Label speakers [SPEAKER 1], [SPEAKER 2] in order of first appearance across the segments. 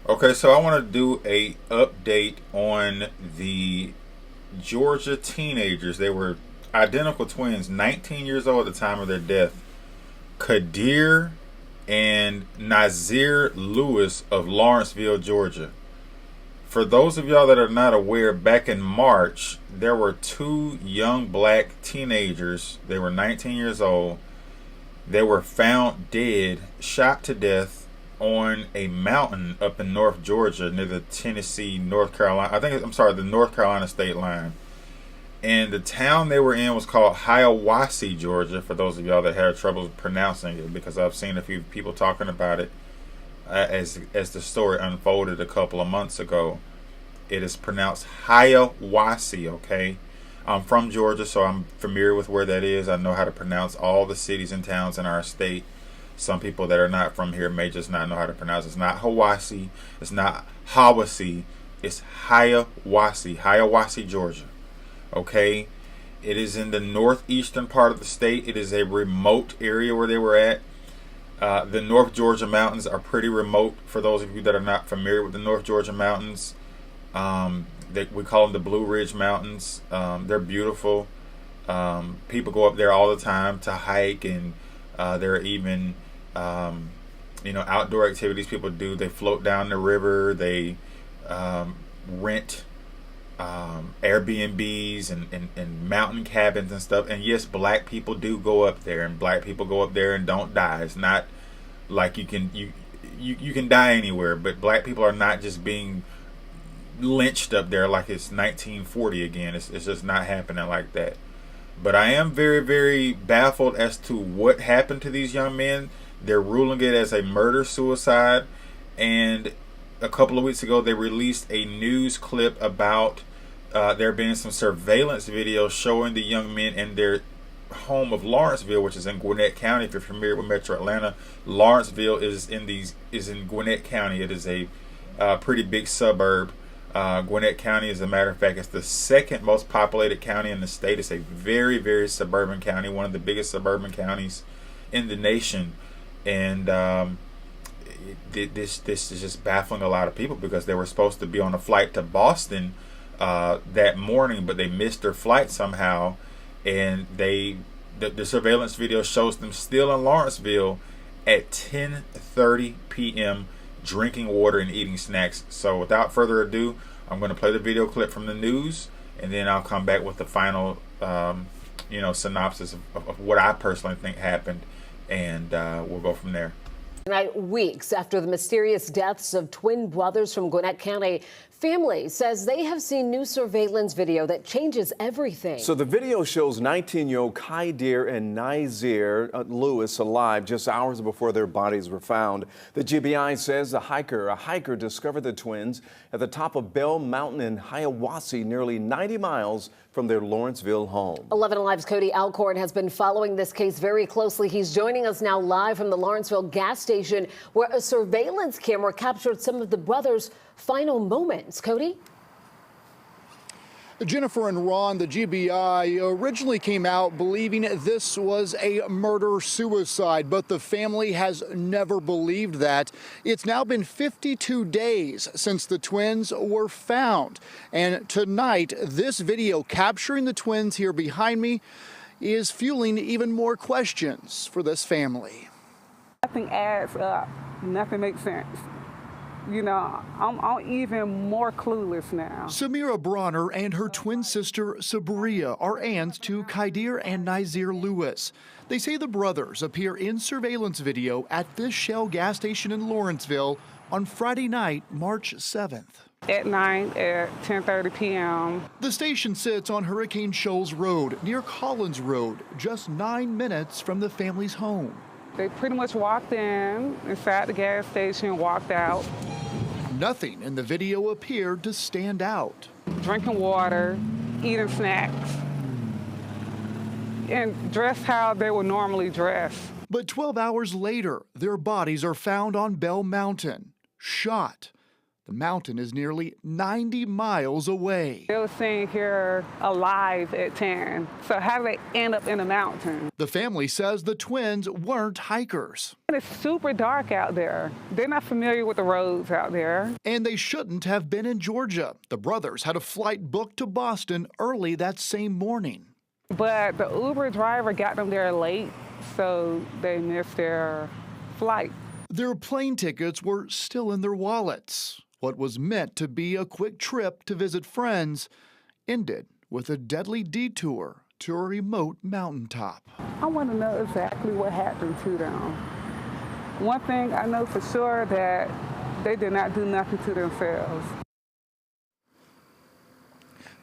[SPEAKER 1] Okay, so I want to do a update on the Georgia teenagers. They were identical twins, 19 years old at the time of their death. Kadir and Nazir Lewis of Lawrenceville, Georgia. For those of y'all that are not aware, back in March, there were two young black teenagers. They were 19 years old. They were found dead, shot to death on a mountain up in North Georgia near the Tennessee, North Carolina. I'm sorry, the North Carolina state line. And the town they were in was called Hiawassee, Georgia, for those of y'all that had trouble pronouncing it, because I've seen a few people talking about it as the story unfolded a couple of months ago. It is pronounced Hiawassee, okay? I'm from Georgia, so I'm familiar with where that is. I know how to pronounce all the cities and towns in our state. Some people that are not from here may just not know how to pronounce it. It's not Hiawassee. It's not Hiawassee. It's Hiawassee, Hiawassee, Georgia. Okay? It is in the northeastern part of the state. It is a remote area where they were at. The North Georgia mountains are pretty remote. For those of you that are not familiar with the North Georgia mountains, we call them the Blue Ridge Mountains. They're beautiful. People go up there all the time to hike, and there are even outdoor activities people do. They float down the river. They rent Airbnbs and mountain cabins and stuff. And yes, black people do go up there, and black people go up there and don't die. It's not like you can die anywhere, but black people are not just being lynched up there like it's 1940 again. It's just not happening like that. But I am very, very baffled as to what happened to these young men. They're ruling it as a murder-suicide, and a couple of weeks ago they released a news clip about there being some surveillance video showing the young men in their home of Lawrenceville, which is in Gwinnett County. If you're familiar with Metro Atlanta, Lawrenceville is in Gwinnett County. It is a pretty big suburb. Gwinnett County, as a matter of fact, is the second most populated county in the state. It's a very, very suburban county, one of the biggest suburban counties in the nation. And this is just baffling a lot of people, because they were supposed to be on a flight to Boston that morning, but they missed their flight somehow. And the surveillance video shows them still in Lawrenceville at 10:30 p.m. drinking water and eating snacks. So without further ado, I'm going to play the video clip from the news, and then I'll come back with the final synopsis of what I personally think happened, and we'll go from there.
[SPEAKER 2] Tonight, weeks after the mysterious deaths of twin brothers from Gwinnett County, family says they have seen new surveillance video that changes everything.
[SPEAKER 3] So the video shows 19-year-old Kadir and Nazir Lewis alive just hours before their bodies were found. The GBI says a hiker discovered the twins at the top of Bell Mountain in Hiawassee, nearly 90 miles from their Lawrenceville home. 11
[SPEAKER 2] Alive's Cody Alcorn has been following this case very closely. He's joining us now live from the Lawrenceville gas station, where a surveillance camera captured some of the brothers' final moments. Cody?
[SPEAKER 4] Jennifer and Ron, the GBI originally came out believing this was a murder-suicide, but the family has never believed that. It's now been 52 days since the twins were found. And tonight, this video capturing the twins here behind me is fueling even more questions for this family.
[SPEAKER 5] Nothing adds up. Nothing makes sense. You know, I'm even more clueless now.
[SPEAKER 4] Samira Bronner and her twin sister Sabria are aunts to Kadir and Nazir Lewis. They say the brothers appear in surveillance video at this Shell gas station in Lawrenceville on Friday night, March 7th.
[SPEAKER 5] At night at 10:30 p.m.
[SPEAKER 4] The station sits on Hurricane Shoals Road near Collins Road, just 9 minutes from the family's home.
[SPEAKER 5] They pretty much walked inside the gas station, walked out.
[SPEAKER 4] Nothing in the video appeared to stand out.
[SPEAKER 5] Drinking water, eating snacks, and dressed how they would normally dress.
[SPEAKER 4] But 12 hours later, their bodies are found on Bell Mountain, shot. The mountain is nearly 90 miles away.
[SPEAKER 5] They were sitting here alive at 10. So how did they end up in the mountain?
[SPEAKER 4] The family says the twins weren't hikers.
[SPEAKER 5] It's super dark out there. They're not familiar with the roads out there.
[SPEAKER 4] And they shouldn't have been in Georgia. The brothers had a flight booked to Boston early that same morning.
[SPEAKER 5] But the Uber driver got them there late, so they missed their flight.
[SPEAKER 4] Their plane tickets were still in their wallets. What was meant to be a quick trip to visit friends ended with a deadly detour to a remote mountaintop.
[SPEAKER 5] I want to know exactly what happened to them. One thing I know for sure, that they did not do nothing to themselves.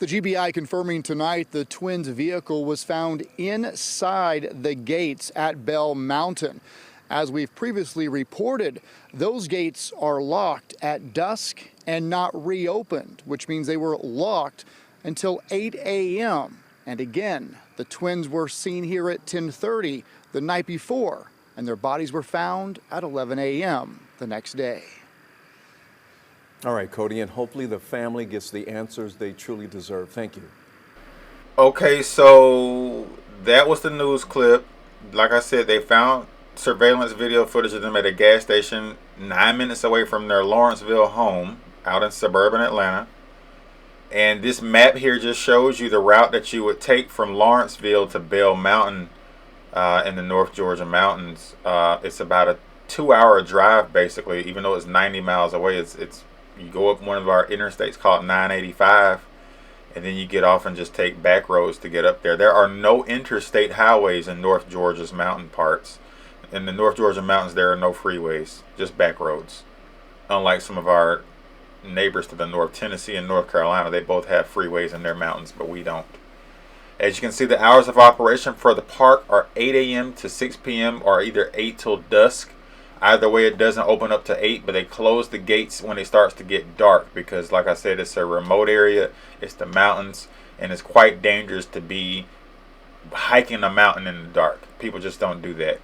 [SPEAKER 4] The GBI confirming tonight the twins' vehicle was found inside the gates at Bell Mountain. As we've previously reported, those gates are locked at dusk and not reopened, which means they were locked until 8 a.m. And again, the twins were seen here at 10:30 the night before, and their bodies were found at 11 a.m. the next day.
[SPEAKER 3] All right, Cody, and hopefully the family gets the answers they truly deserve. Thank you.
[SPEAKER 1] Okay, so that was the news clip. Like I said, they found surveillance video footage of them at a gas station 9 minutes away from their Lawrenceville home out in suburban Atlanta. And this map here just shows you the route that you would take from Lawrenceville to Bell Mountain in the North Georgia mountains. It's about a 2-hour drive, basically, even though it's 90 miles away. It's you go up one of our interstates called 985, and then you get off and just take back roads to get up there. There are no interstate highways in North Georgia's mountain parts. In the North Georgia mountains, there are no freeways, just back roads. Unlike some of our neighbors to the north, Tennessee and North Carolina, they both have freeways in their mountains, but we don't. As you can see, the hours of operation for the park are 8 a.m. to 6 p.m. or either 8 till dusk. Either way, it doesn't open up to 8, but they close the gates when it starts to get dark because, like I said, it's a remote area, it's the mountains, and it's quite dangerous to be hiking a mountain in the dark. People just don't do that.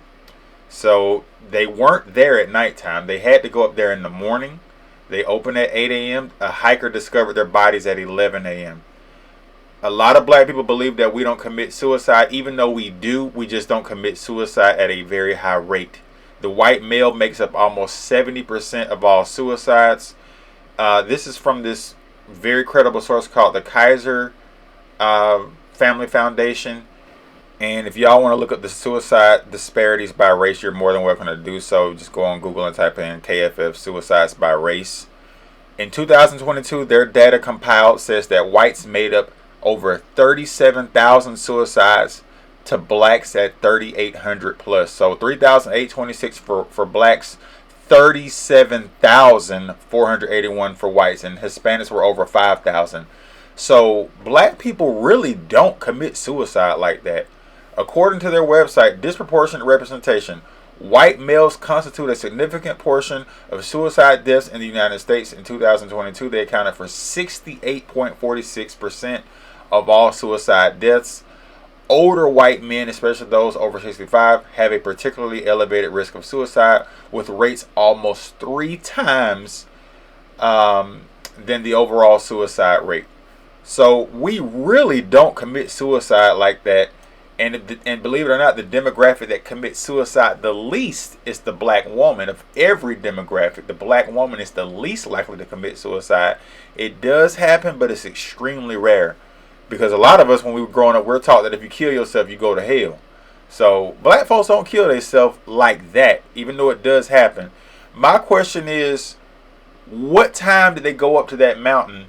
[SPEAKER 1] So they weren't there at nighttime. They had to go up there in the morning. They opened at 8 a.m. A hiker discovered their bodies at 11 a.m. A lot of black people believe that we don't commit suicide. Even though we do, we just don't commit suicide at a very high rate. The white male makes up almost 70% of all suicides. This is from this very credible source called the Kaiser Family Foundation. And if y'all want to look up the suicide disparities by race, you're more than welcome to do so. Just go on Google and type in KFF suicides by race. In 2022, their data compiled says that whites made up over 37,000 suicides to blacks at 3,800 plus. So 3,826 for blacks, 37,481 for whites, and Hispanics were over 5,000. So black people really don't commit suicide like that. According to their website, disproportionate representation. White males constitute a significant portion of suicide deaths in the United States. In 2022, they accounted for 68.46% of all suicide deaths. Older white men, especially those over 65, have a particularly elevated risk of suicide, with rates almost 3 times than the overall suicide rate. So we really don't commit suicide like that. And believe it or not, the demographic that commits suicide the least is the black woman. Of every demographic, the black woman is the least likely to commit suicide. It does happen, but it's extremely rare. Because a lot of us, when we were growing up, we're taught that if you kill yourself, you go to hell. So black folks don't kill themselves like that, even though it does happen. My question is, what time did they go up to that mountain?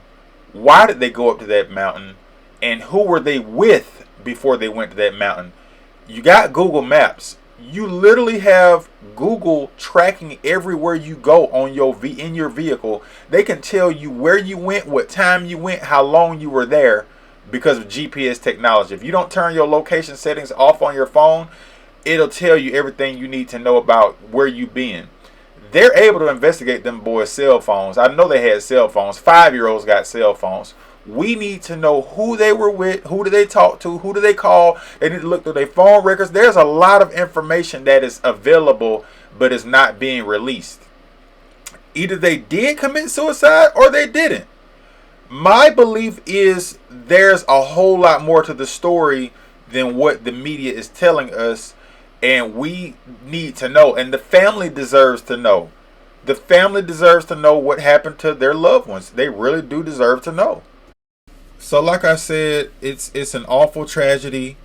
[SPEAKER 1] Why did they go up to that mountain? And who were they with before they went to that mountain? You got Google Maps. You literally have Google tracking everywhere you go on in your vehicle. They can tell you where you went, what time you went, how long you were there because of GPS technology. If you don't turn your location settings off on your phone, it'll tell you everything you need to know about where you've been. They're able to investigate them boys' cell phones. I know they had cell phones. 5-year-olds got cell phones. We need to know who they were with, who do they talk to, who do they call. They need to look through their phone records. There's a lot of information that is available but is not being released. Either they did commit suicide or they didn't. My belief is there's a whole lot more to the story than what the media is telling us, and we need to know, and the family deserves to know. The family deserves to know what happened to their loved ones. They really do deserve to know. So like I said, it's an awful tragedy.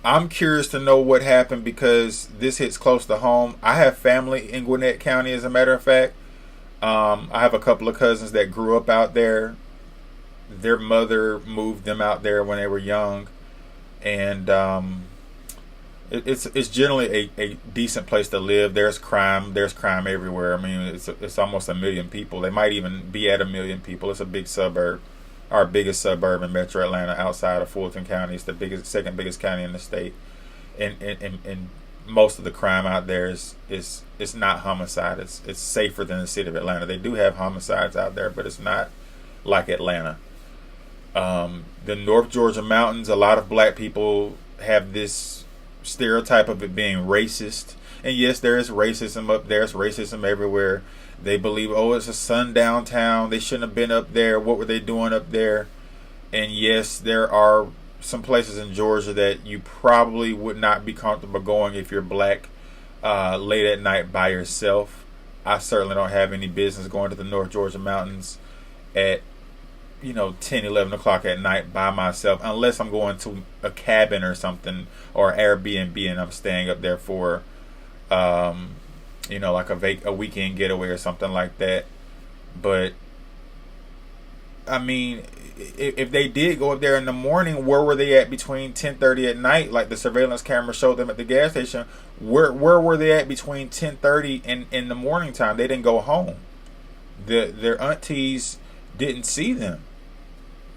[SPEAKER 1] I'm curious to know what happened because this hits close to home. I have family in Gwinnett County, as a matter of fact. I have a couple of cousins that grew up out there. Their mother moved them out there when they were young, and it's generally a decent place to live. There's crime everywhere. I mean, it's almost 1 million people. They might even be at 1 million people. It's a big suburb, our biggest suburb in Metro Atlanta, outside of Fulton County. It's the second biggest county in the state, and most of the crime out there is not homicide. It's safer than the city of Atlanta. They do have homicides out there, but it's not like Atlanta. The North Georgia mountains, a lot of black people have this stereotype of it being racist. And yes, there is racism up there. There's racism everywhere. They believe, oh, it's a sundown town. They shouldn't have been up there. What were they doing up there? And yes, there are some places in Georgia that you probably would not be comfortable going if you're black late at night by yourself. I certainly don't have any business going to the North Georgia mountains at 10, 11 o'clock at night by myself, unless I'm going to a cabin or something, or Airbnb, and I'm staying up there for, like a weekend getaway or something like that. But, I mean, if they did go up there in the morning, where were they at between 10:30 at night? Like the surveillance camera showed them at the gas station. Where were they at between 10:30 and in the morning time? They didn't go home. Their aunties didn't see them.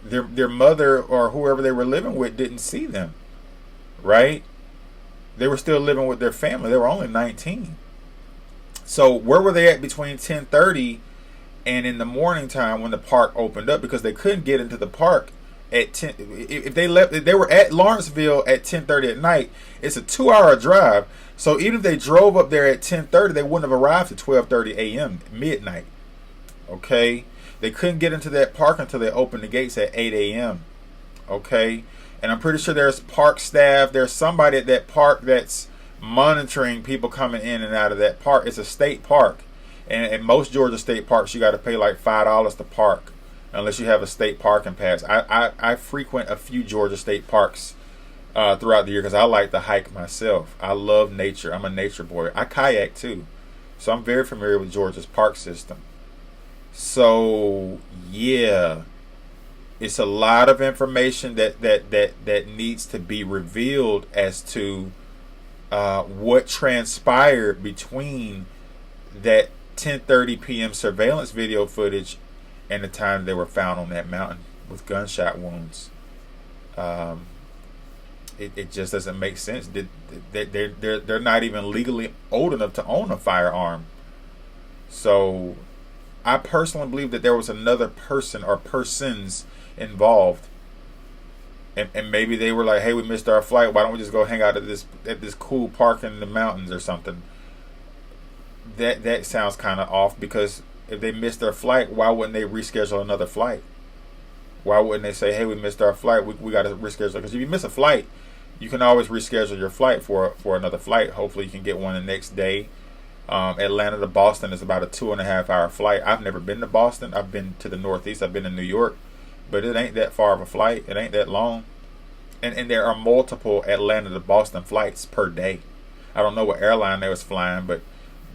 [SPEAKER 1] Their mother or whoever they were living with didn't see them, right? They were still living with their family. They were only 19. So where were they at between 10:30 and in the morning time when the park opened up? Because they couldn't get into the park at 10. If they were at Lawrenceville at 10:30 at night, it's a 2-hour drive. So even if they drove up there at 10:30, they wouldn't have arrived at 12:30 a.m. midnight. Okay. They couldn't get into that park until they opened the gates at 8 a.m. Okay? And I'm pretty sure there's park staff. There's somebody at that park that's monitoring people coming in and out of that park. It's a state park. And at most Georgia state parks, you got to pay like $5 to park unless you have a state parking pass. I frequent a few Georgia state parks throughout the year because I like to hike myself. I love nature. I'm a nature boy. I kayak too. So I'm very familiar with Georgia's park system. So yeah, it's a lot of information that needs to be revealed as to what transpired between that 10:30 p.m. surveillance video footage and the time they were found on that mountain with gunshot wounds. It just doesn't make sense. They're not even legally old enough to own a firearm. So I personally believe that there was another person or persons involved, and maybe they were like, "Hey, we missed our flight. Why don't we just go hang out at this cool park in the mountains or something?" That sounds kind of off, because if they missed their flight, why wouldn't they reschedule another flight? Why wouldn't they say, "Hey, we missed our flight. We got to reschedule"? Because if you miss a flight, you can always reschedule your flight for another flight. Hopefully, you can get one the next day. Atlanta to Boston is about a 2.5 hour flight. I've never been to Boston. I've been to the Northeast. I've been to New York, but it ain't that far of a flight. It ain't that long. And there are multiple Atlanta to Boston flights per day. I don't know what airline they was flying, but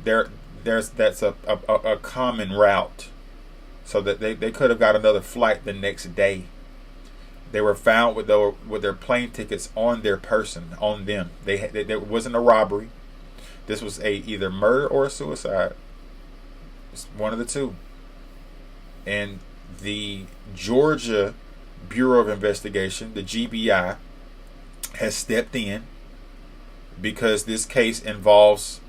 [SPEAKER 1] that's a common route. So that they could have got another flight the next day. They were found with their plane tickets on their person, on them. There wasn't a robbery. This was either murder or a suicide. It's one of the two. And the Georgia Bureau of Investigation, the GBI, has stepped in because this case involves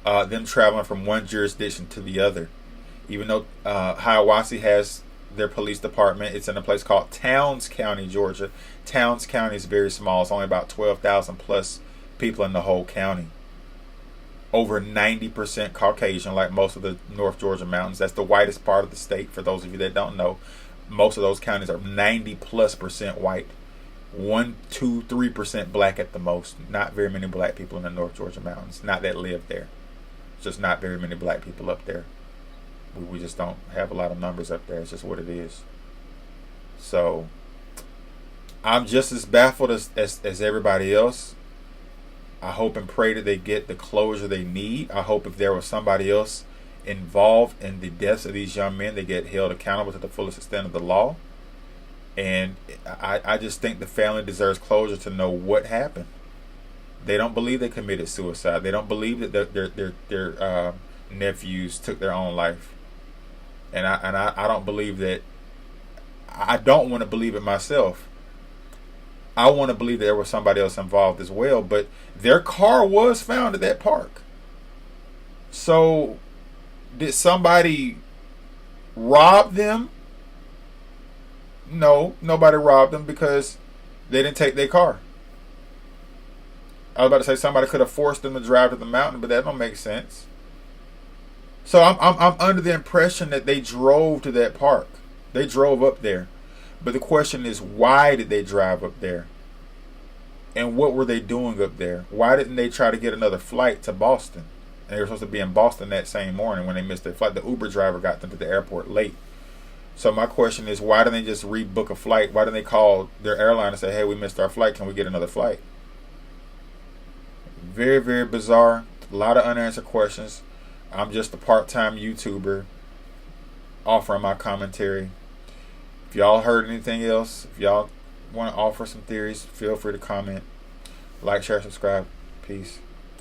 [SPEAKER 1] them traveling from one jurisdiction to the other. Even though Hiawassee has their police department, it's in a place called Towns County, Georgia. Towns County is very small. It's only about 12,000 plus people in the whole county. over 90% Caucasian, like most of the North Georgia mountains. That's the whitest part of the state. For those of you that don't know, most of those counties are 90+% white. 1, 2, 3% black at the most. Not very many black people in the North Georgia mountains. Not that live there. Just not very many black people up there. We just don't have a lot of numbers up there. It's just what it is. So I'm just as baffled as everybody else. I hope and pray that they get the closure they need. I hope if there was somebody else involved in the deaths of these young men, they get held accountable to the fullest extent of the law. And I just think the family deserves closure to know what happened. They don't believe they committed suicide. They don't believe that their nephews took their own life. And I don't believe that. I don't want to believe it myself. I want to believe that there was somebody else involved as well, but their car was found at that park. So, did somebody rob them? No, nobody robbed them because they didn't take their car. I was about to say somebody could have forced them to drive to the mountain, but that don't make sense. So I'm under the impression that they drove to that park. They drove up there. But the question is, why did they drive up there? And what were they doing up there? Why didn't they try to get another flight to Boston? And they were supposed to be in Boston that same morning. When they missed their flight, the Uber driver got them to the airport late. So my question is, why didn't they just rebook a flight? Why didn't they call their airline and say, hey, we missed our flight. Can we get another flight? Very, very bizarre. A lot of unanswered questions. I'm just a part-time YouTuber offering my commentary. If y'all heard anything else, if y'all want to offer some theories, feel free to comment. Like, share, subscribe. Peace.